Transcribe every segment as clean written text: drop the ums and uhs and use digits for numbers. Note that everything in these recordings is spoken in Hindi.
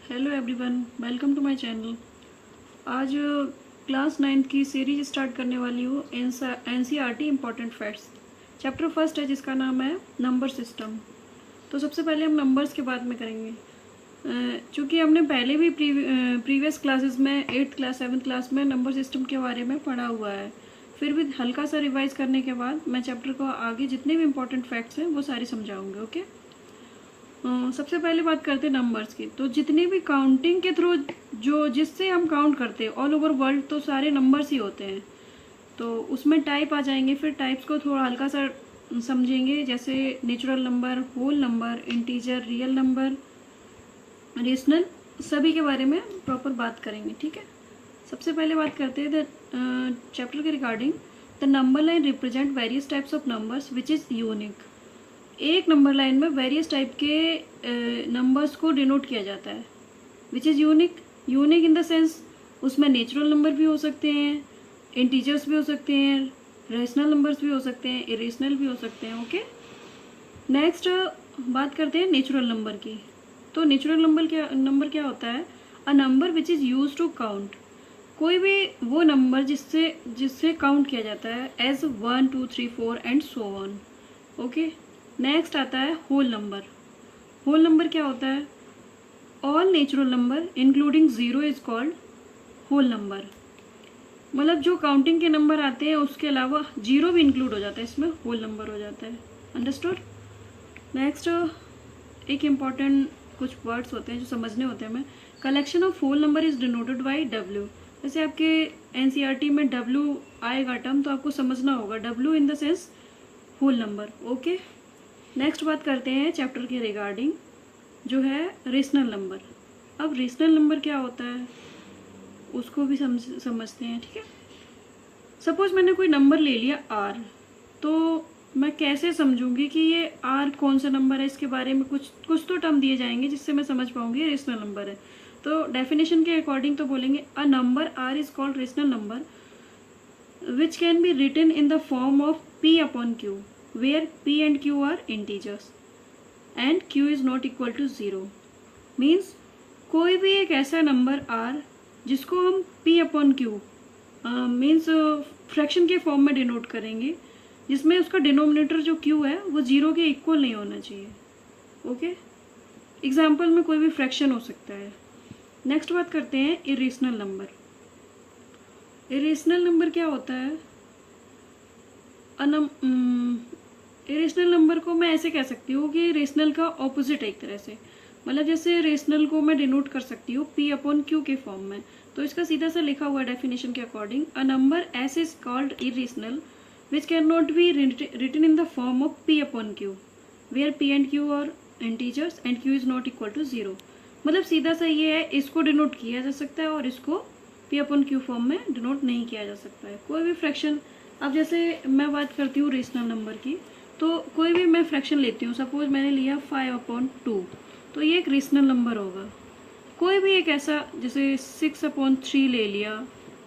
Hello everyone, welcome to my channel. आज क्लास 9th की सीरीज स्टार्ट करने वाली हूँ NCERT important facts. Chapter first है जिसका नाम है नंबर सिस्टम। तो सबसे पहले हम नंबर्स के बारे में करेंगे। चूँकि हमने पहले भी प्रीवियस क्लासेस में 8th क्लास 7th क्लास में नंबर सिस्टम के बारे में पढ़ा हुआ है, फिर भी हल्का सा रिवाइज करने के बाद मैं चैप्टर को आगे जितने भी इम्पोर्टेंट फैक्ट्स हैं वो सारे समझाऊंगी। ओके, सबसे पहले बात करते हैं नंबर्स की। तो जितने भी काउंटिंग के थ्रू जो जिससे हम काउंट करते हैं ऑल ओवर वर्ल्ड, तो सारे नंबर्स ही होते हैं। तो उसमें टाइप आ जाएंगे, फिर टाइप्स को थोड़ा हल्का सा समझेंगे, जैसे natural number, whole number, integer, real number, rational, सभी के बारे में प्रॉपर बात करेंगे। ठीक है, सबसे पहले बात करते हैं चैप्टर के regarding. The number line represent various types of numbers which is unique. एक नंबर लाइन में वेरियस टाइप के नंबर्स को डिनोट किया जाता है, which is unique. Unique in the sense उसमें नेचुरल नंबर भी हो सकते हैं, इंटीजर्स भी हो सकते हैं, रेशनल नंबर्स भी हो सकते हैं, इरेशनल भी हो सकते हैं। ओके, नेक्स्ट बात करते हैं नेचुरल नंबर की। तो नेचुरल नंबर क्या होता है? A number which is use to count. कोई भी वो नंबर जिससे काउंट किया जाता है as 1 2 3 4 and so on. Okay, next आता है होल नंबर। होल नंबर क्या होता है? All natural number including zero is called whole number. मतलब जो काउंटिंग के नंबर आते हैं उसके अलावा जीरो भी इंक्लूड हो जाता है, इसमें होल नंबर हो जाता है। अंडरस्टूड? नेक्स्ट एक इम्पॉर्टेंट कुछ वर्ड्स होते हैं जो समझने होते हैं हमें। Collection of whole number is denoted by W. जैसे आपके एनसीईआरटी में डब्ल्यू आएगा टर्म, तो आपको समझना होगा W in the sense whole number. Okay, next बात करते हैं चैप्टर के रिगार्डिंग, जो है रेशनल नंबर। अब रेशनल नंबर क्या होता है उसको भी समझते हैं। ठीक है, सपोज मैंने कोई नंबर ले लिया आर, तो मैं कैसे समझूंगी कि ये आर कौन सा नंबर है? इसके बारे में कुछ तो टर्म दिए जाएंगे जिससे मैं समझ पाऊंगी ये रेशनल नंबर है। तो डेफिनेशन के अकॉर्डिंग तो बोलेंगे a number R is called rational number which can be written in the form of P upon Q, where p and q are integers and q is not equal to 0। Means कोई भी एक ऐसा नंबर r जिसको हम p upon Q means fraction के फॉर्म में डिनोट करेंगे, जिसमें उसका डिनोमिनेटर जो q है वो 0 के इक्वल नहीं होना चाहिए। ओके, एग्जाम्पल में कोई भी फ्रैक्शन हो सकता है। नेक्स्ट बात करते हैं इरेशनल नंबर। इरेशनल नंबर क्या होता है? इरेशनल नंबर को मैं ऐसे कह सकती हूँ कि रेशनल का ऑपोजिट है एक तरह से। मतलब जैसे रेशनल को मैं डिनोट कर सकती हूँ पी अपॉन क्यू के फॉर्म में, तो इसका सीधा सा लिखा हुआ डेफिनेशन के according a number S is called irrational which can not be written in the form of P upon Q where P and Q are integers and Q is not equal to 0। मतलब सीधा सा ये है, इसको डिनोट किया जा सकता है और इसको पी अपॉन क्यू फॉर्म में डिनोट नहीं किया जा सकता है। कोई भी फ्रैक्शन, अब जैसे मैं बात करती हूँ रेशनल नंबर की, तो कोई भी मैं फ्रैक्शन लेती हूँ, सपोज मैंने लिया 5/2, तो ये एक रेशनल नंबर होगा। कोई भी एक ऐसा जैसे 6/3 ले लिया,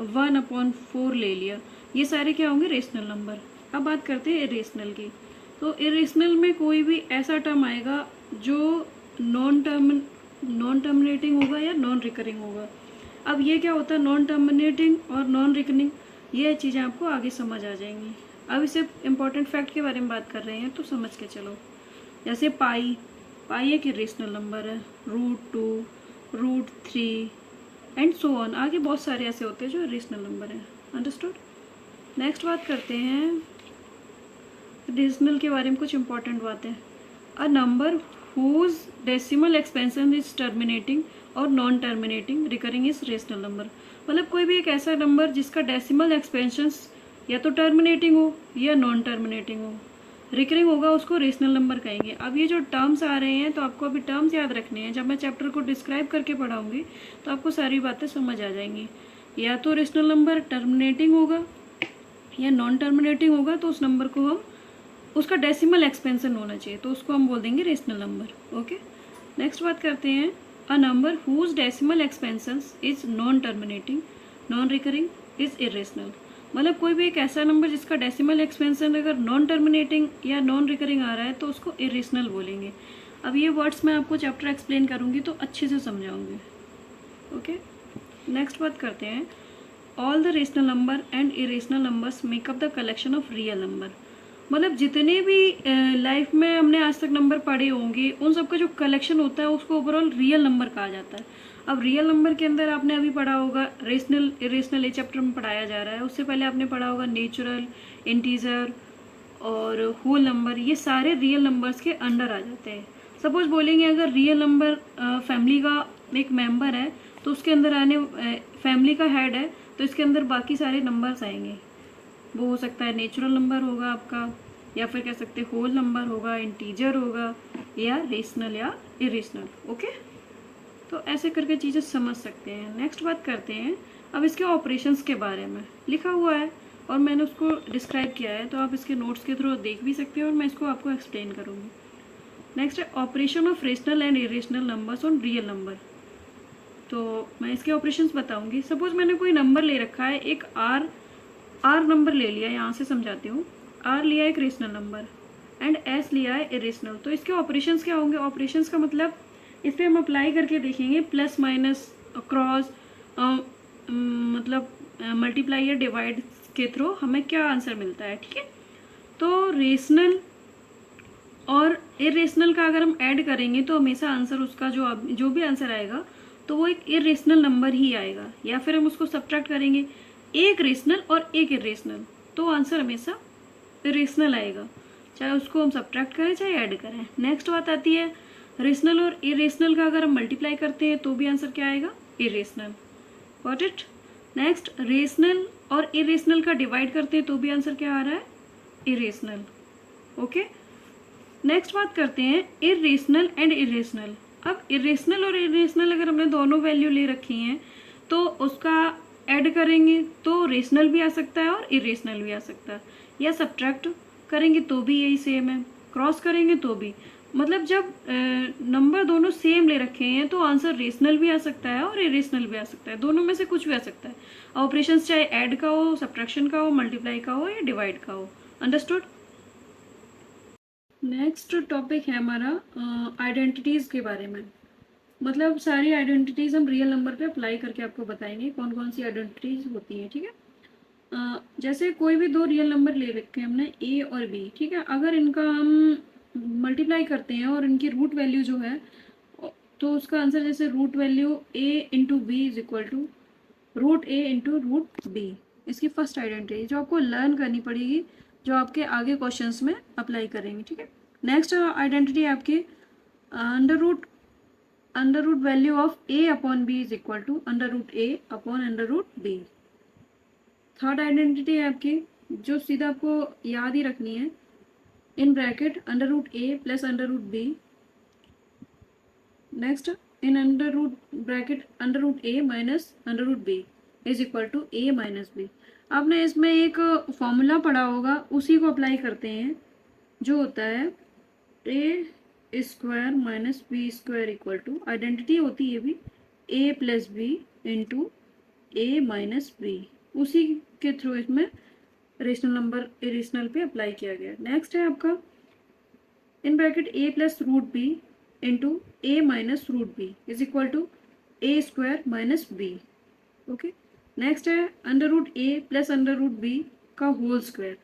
1/4 ले लिया, ये सारे क्या होंगे? Rational number. अब बात करते हैं इरेशनल की। तो इरेशनल में कोई भी ऐसा टर्म आएगा जो नॉन टर्मिनेटिंग होगा या नॉन रिकरिंग होगा। अब ये क्या होता है? नॉन टर्मिनेटिंग और नॉन रिकरिंग, ये चीज़ें आपको आगे समझ आ जाएंगी। अब इसे इम्पॉर्टेंट फैक्ट के बारे में बात कर रहे हैं तो समझ के चलो। जैसे पाई एक इरेशनल नंबर है, √2, √3 एंड सो ऑन, आगे बहुत सारे ऐसे होते हैं जो इरेशनल नंबर हैं। अंडरस्टूड? नेक्स्ट बात करते हैं रेशनल के बारे में कुछ इंपॉर्टेंट बातें। A number whose decimal expansion is terminating और non terminating recurring is rational number. मतलब कोई भी एक ऐसा नंबर जिसका डेसिमल एक्सपेंशंस या तो टर्मिनेटिंग हो या नॉन टर्मिनेटिंग हो, रिकरिंग होगा, उसको रेशनल नंबर कहेंगे। अब ये जो टर्म्स आ रहे हैं तो आपको अभी टर्म्स याद रखने हैं। जब मैं चैप्टर को डिस्क्राइब करके पढ़ाऊंगी तो आपको सारी बातें समझ आ जाएंगी। या तो रेशनल नंबर टर्मिनेटिंग होगा या नॉन टर्मिनेटिंग होगा, तो उस नंबर को हम, उसका डेसिमल एक्सपेंशन होना चाहिए, तो उसको हम बोल देंगे रेशनल नंबर। ओके, नेक्स्ट बात करते हैं a number whose decimal expansion is non terminating, non recurring is irrational. मतलब कोई भी एक ऐसा नंबर जिसका डेसिमल एक्सपेंशन अगर नॉन टर्मिनेटिंग या नॉन रिकरिंग आ रहा है तो उसको इरेशनल बोलेंगे। अब ये वर्ड्स मैं आपको चैप्टर एक्सप्लेन करूँगी तो अच्छे से समझाऊंगी। ओके, नेक्स्ट बात करते हैं। All the rational number and irrational numbers makeup the collection of real number. मतलब जितने भी लाइफ में हमने आज तक नंबर पढ़े होंगे उन सब का जो कलेक्शन होता है उसको ओवरऑल रियल नंबर कहा जाता है। अब रियल नंबर के अंदर आपने अभी पढ़ा होगा रेशनल इरेशनल, ये चैप्टर में पढ़ाया जा रहा है। उससे पहले आपने पढ़ा होगा नेचुरल, इंटीजर और होल नंबर, ये सारे रियल नंबर्स के अंडर आ जाते हैं। सपोज बोलेंगे अगर रियल नंबर फैमिली का एक मेंबर है तो उसके अंदर आने फैमिली का हेड है तो इसके अंदर बाकी सारे नंबर्स आएंगे। वो हो सकता है नेचुरल नंबर होगा आपका, या फिर कह सकते होल नंबर होगा, इंटीजर होगा, या रेशनल या इरेशनल। ओके, तो ऐसे करके चीज़ें समझ सकते हैं। नेक्स्ट बात करते हैं अब इसके ऑपरेशंस के बारे में। लिखा हुआ है और मैंने उसको डिस्क्राइब किया है तो आप इसके नोट्स के थ्रू देख भी सकते हो और मैं इसको आपको एक्सप्लेन करूँगी। नेक्स्ट है operation of rational and irrational numbers on real number. तो मैं इसके ऑपरेशंस बताऊंगी। सपोज मैंने कोई नंबर ले रखा है, एक आर नंबर ले लिया, यहाँ से समझाती हूँ। आर लिया एक रेशनल नंबर एंड एस लिया है इरेशनल। तो इसके ऑपरेशंस क्या होंगे? ऑपरेशंस का मतलब इस पर हम अप्लाई करके देखेंगे, प्लस माइनस क्रॉस मतलब मल्टीप्लाई या डिवाइड के थ्रू हमें क्या आंसर मिलता है। ठीक है, तो रेशनल और इरेशनल का अगर हम ऐड करेंगे तो हमेशा आंसर उसका जो भी आंसर आएगा तो वो एक इरेशनल नंबर ही आएगा, या फिर हम उसको सब्ट्रैक्ट करेंगे एक रेशनल और एक इरेशनल तो आंसर हमेशा इरेशनल आएगा, चाहे उसको हम सब्ट्रैक्ट करें चाहे ऐड करें। नेक्स्ट बात आती है रेशनल और इरेशनल का अगर हम मल्टीप्लाई करते हैं तो भी आंसर क्या आएगा? Irrational. Got it? Next rational और इरेशनल का डिवाइड करते हैं तो भी आंसर क्या आ रहा है? इरेशनल। ओके, नेक्स्ट बात करते हैं इरेशनल एंड इरेशनल। अब इरेशनल और इरेशनल अगर हमने दोनों वैल्यू ले रखी हैं तो उसका ऐड करेंगे तो रेशनल भी आ सकता है और इरेशनल भी आ सकता है, या सब्ट्रैक्ट करेंगे तो भी यही सेम है, क्रॉस करेंगे तो भी। मतलब जब नंबर दोनों सेम ले रखे हैं तो आंसर रेशनल भी आ सकता है और इरेशनल भी आ सकता है, दोनों में से कुछ भी आ सकता है। ऑपरेशन चाहे ऐड का हो, सब्ट्रैक्शन का हो, मल्टीप्लाई का हो या डिवाइड का हो। अंडरस्टूड? नेक्स्ट टॉपिक है हमारा आइडेंटिटीज़ के बारे में। मतलब सारी आइडेंटिटीज़ हम रियल नंबर पे अप्लाई करके आपको बताएंगे कौन कौन सी आइडेंटिटीज़ होती हैं। ठीक है, जैसे कोई भी दो रियल नंबर ले रखे हैं हमने ए और बी। ठीक है, अगर इनका हम मल्टीप्लाई करते हैं और इनकी रूट वैल्यू जो है तो उसका आंसर जैसे root value A into B is equal to root A into root B. इसकी फर्स्ट आइडेंटिटी जो आपको लर्न करनी पड़ेगी, जो आपके आगे क्वेश्चंस में अप्लाई करेंगे। ठीक है, नेक्स्ट आइडेंटिटी आपकी under root value of A upon B is equal to under root A upon under root B. Third identity है आपकी जो सीधा आपको याद ही रखनी है, in bracket under root A plus under root B. Next in under root bracket under root A minus under root B is equal to A minus B. आपने इसमें एक फॉर्मूला पढ़ा होगा, उसी को अप्लाई करते हैं, जो होता है A square minus B square equal to, identity होती है भी A plus B into A minus B. उसी के थ्रू इसमें रेशनल नंबर इरेशनल पे अप्लाई किया गया। नेक्स्ट है आपका in bracket A plus root B into A minus root B is equal to A square minus B. Okay, next है under root A plus under root B का होल स्क्वायर।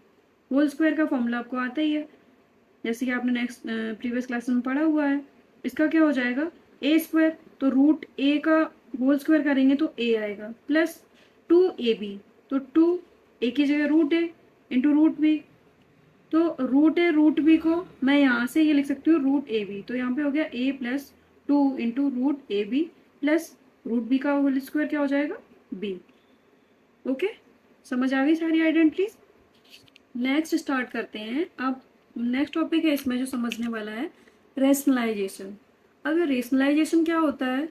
होल स्क्वायर का फॉर्मूला आपको आता ही है, जैसे कि आपने नेक्स्ट प्रीवियस क्लास में पढ़ा हुआ है। इसका क्या हो जाएगा? ए स्क्वायर, तो रूट ए का होल स्क्वायर करेंगे तो ए आएगा, प्लस 2ab, तो 2 ए की जगह root A into root B, तो रूट ए रूट बी को मैं यहाँ से ये लिख सकती हूँ रूट ए बी, तो यहाँ पे हो गया A plus 2 into root A B plus root B का होल स्क्वायर क्या हो जाएगा? बी। ओके, समझ आ गई सारी आइडेंटिटीज। नेक्स्ट स्टार्ट करते हैं। अब नेक्स्ट टॉपिक है इसमें जो समझने वाला है रेशनलाइजेशन। अगर रेशनलाइजेशन क्या होता है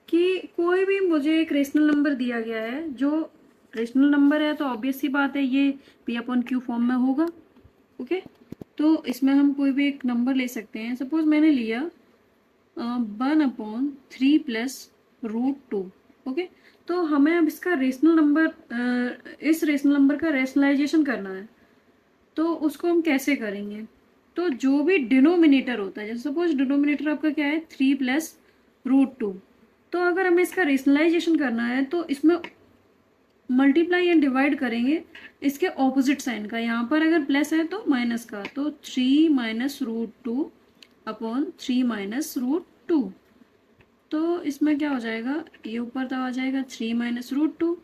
कि कोई भी मुझे एक रेशनल नंबर दिया गया है, जो रेशनल नंबर है तो ऑब्वियस सी बात है ये पी अपॉन क्यू फॉर्म में होगा। ओके, तो इसमें हम कोई भी एक नंबर ले सकते हैं। सपोज मैंने लिया 1/3 प्लस रूट 2। ओके, तो हमें अब इसका रेशनल नंबर इस रेशनल नंबर का रेशनलाइजेशन करना है, तो उसको हम कैसे करेंगे? तो जो भी डिनोमिनेटर होता है, जैसे सपोज डिनोमिनेटर आपका क्या है 3 प्लस रूट 2, तो अगर हमें इसका रेशनलाइजेशन करना है तो इसमें मल्टीप्लाई एंड डिवाइड करेंगे इसके ऑपोजिट साइन का। यहाँ पर अगर प्लस है तो माइनस का, तो 3 minus root 2 upon 3 minus root 2। तो इसमें क्या हो जाएगा, ये ऊपर तब आ जाएगा 3 माइनस रूट 2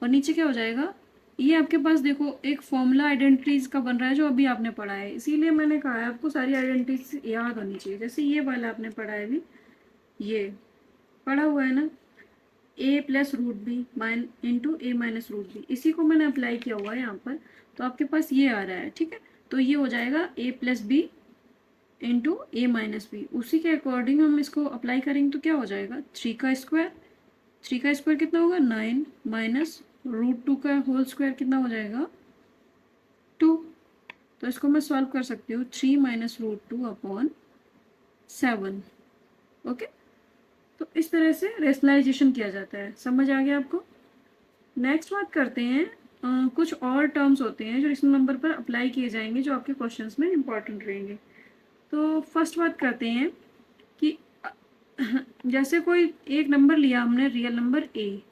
और नीचे क्या हो जाएगा, ये आपके पास देखो एक फॉर्मूला आइडेंटिटीज का बन रहा है जो अभी आपने पढ़ा है, इसीलिए मैंने कहा है आपको सारी आइडेंटिटीज याद होनी चाहिए। जैसे ये वाला आपने पढ़ा है अभी, ये पढ़ा हुआ है ना, A plus root B mine into A minus root B, इसी को मैंने अप्लाई किया हुआ है यहाँ पर, तो आपके पास ये आ रहा है। ठीक है, तो ये हो जाएगा ए plus B into A minus B, उसी के अकॉर्डिंग हम इसको अप्लाई करेंगे तो क्या हो जाएगा 3 का स्क्वायर, 3 का स्क्वायर कितना होगा 9 माइनस रूट 2 का होल स्क्वायर कितना हो जाएगा 2। तो इसको मैं सॉल्व कर सकती हूँ 3 माइनस रूट 2 अपॉन 7। ओके, तो इस तरह से रेशनलाइजेशन किया जाता है। समझ आ गया आपको। नेक्स्ट बात करते हैं, कुछ और टर्म्स होते हैं जो इस नंबर पर अप्लाई किए जाएंगे जो आपके क्वेश्चंस में इंपॉर्टेंट रहेंगे। तो फर्स्ट बात करते हैं कि जैसे कोई एक नंबर लिया हमने रियल नंबर ए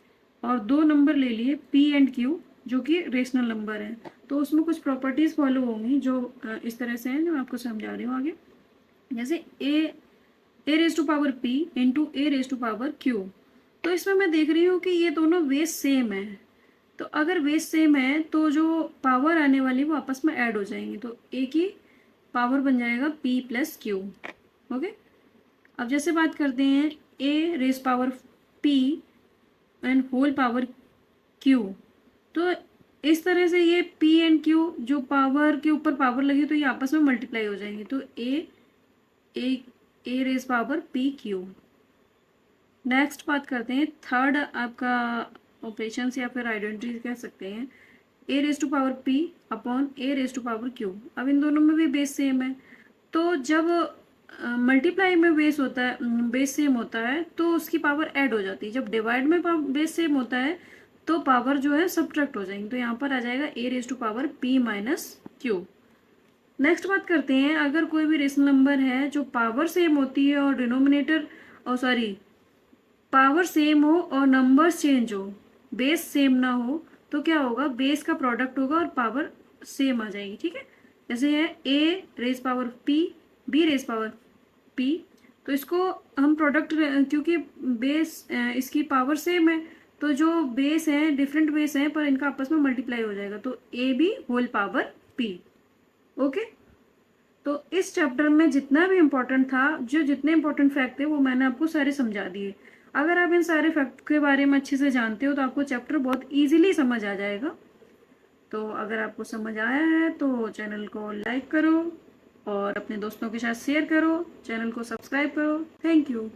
और दो नंबर ले लिए पी एंड क्यू जो कि रेशनल नंबर है, तो उसमें कुछ प्रॉपर्टीज फॉलो होंगी जो इस तरह से हैं जो मैं आपको समझा रही हूँ आगे। जैसे A raise to power P into A raise to power Q, तो इसमें मैं देख रही हूँ कि ये दोनों बेस सेम है, तो अगर बेस सेम है तो जो पावर आने वाली वो आपस में ऐड हो जाएंगी, तो ए की पावर बन जाएगा p प्लस क्यू। ओके, अब जैसे बात करते हैं A raise power p and whole power q, तो इस तरह से ये p एंड q जो पावर के ऊपर पावर लगी तो ये आपस में मल्टीप्लाई हो जाएंगे, तो A raise power P Q. Next बात करते हैं थर्ड आपका ऑपरेशन या फिर आइडेंटिटी कह सकते हैं, A raise to power P upon A raise to power Q. अब इन दोनों में भी बेस सेम है, तो जब मल्टीप्लाई में बेस होता है, बेस सेम होता है तो उसकी पावर ऐड हो जाती है, जब डिवाइड में बेस सेम होता है तो पावर जो है सब्ट्रैक्ट हो जाएंगी, तो यहाँ पर आ जाएगा A raise to power P minus Q. Next बात करते हैं, अगर कोई भी रेशनल नंबर है जो पावर सेम होती है और डिनोमिनेटर पावर सेम हो और नंबर्स चेंज हो, बेस सेम ना हो, तो क्या होगा बेस का प्रोडक्ट होगा और पावर सेम आ जाएगी। ठीक है, जैसे है A raise power P B raise power P, तो इसको हम प्रोडक्ट, क्योंकि बेस इसकी पावर सेम है तो जो बेस है डिफरेंट बेस है पर इनका आपस में मल्टीप्लाई हो जाएगा, तो A B whole power P. Okay, तो इस चैप्टर में जितना भी इम्पोर्टेंट था, जो जितने इम्पोर्टेंट फैक्ट थे वो मैंने आपको सारे समझा दिए। अगर आप इन सारे फैक्ट के बारे में अच्छे से जानते हो तो आपको चैप्टर बहुत इजीली समझ आ जाएगा। तो अगर आपको समझ आया है तो चैनल को लाइक करो और अपने दोस्तों के साथ शेयर करो, चैनल को सब्सक्राइब करो। Thank you.